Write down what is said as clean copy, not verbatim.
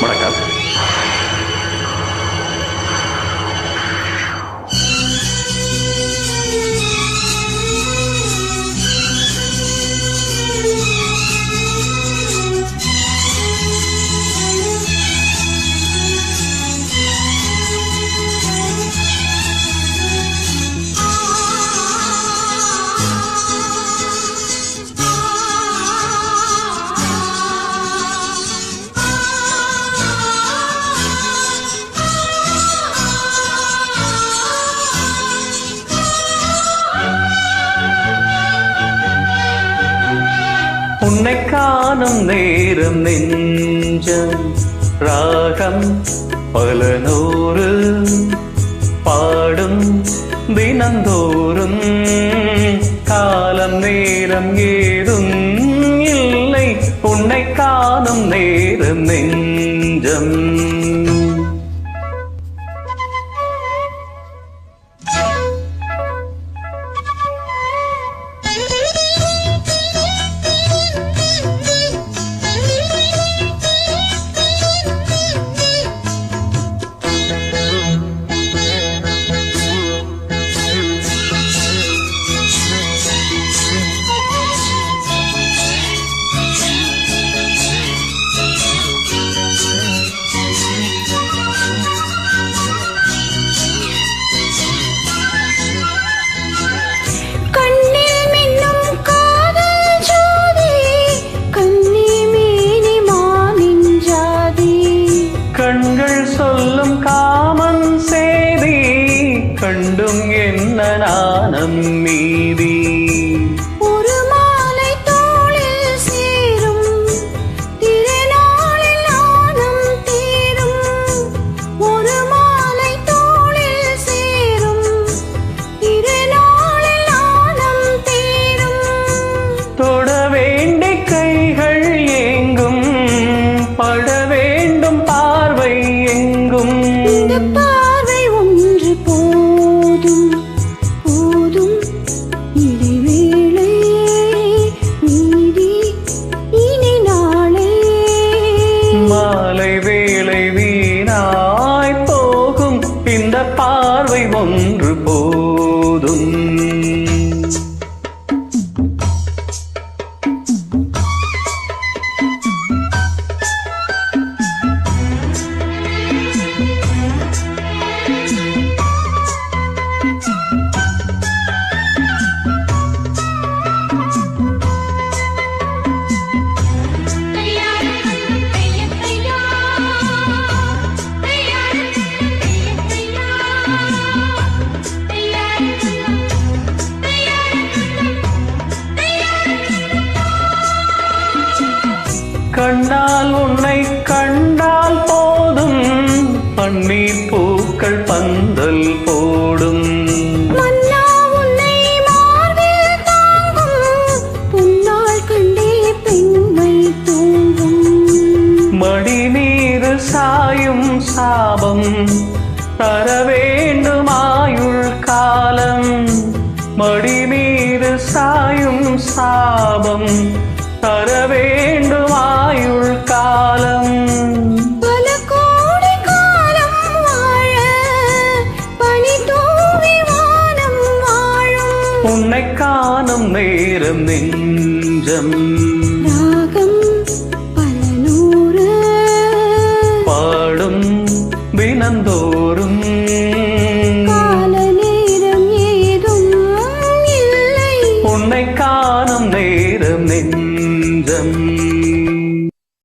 வணக்கம். உன்னை காணும் நேரம் நெஞ்சம் ராகம் பல நூறு பாடும் தினந்தோறும் காலம் நேரம் ஏதும் இல்லை உன்னை காணும் நேரம் நெஞ்சம். சொல்லும் காமன் செய்தி கண்டும் என்ன நாணம் மீதி ஒரு மாலை தோளில் சேரும் திருநாளில் நாணம் தீரும் ஒரு மாலை தோளில் சேரும் திருநாளில் நாணம் தீரும் தொட வேண்டி கைகள் ஏங்கும் பட வேண்டும் பார்வை எங்கும் இந்த பார்வை ஒன்று போதும் போதும் இடைவேளை மீறி இனி நாளை மாலை வேளை வீணாய் போகும் இந்த பார்வை ஒன்று போதும். கண்ணால் உன்னை கண்டால் போதும் பன்னீர் பூக்கள் பந்தல் போடும் மன்னா உன்னை மார்பில் தாங்கும் பொன்னால் கண்டே பெண்மை தூங்கும் மடி மீது சாயும் சாபம் தர வேண்டும் ஆயுள் காலம் மடி மீது சாயும் சாபம் தர வேண்டும் ஆயுள் காலம் பல கோடி காலம் வாழ பனி தூவி வானம் வாழும் உன்னை காணும் நேரம் நெஞ்சம் ராகம் பல நூறு பாடும் தினந்தோறும் கால நேரம் ஏதும் இல்லை உன்னை காணும் நேரம் நெஞ்சம்.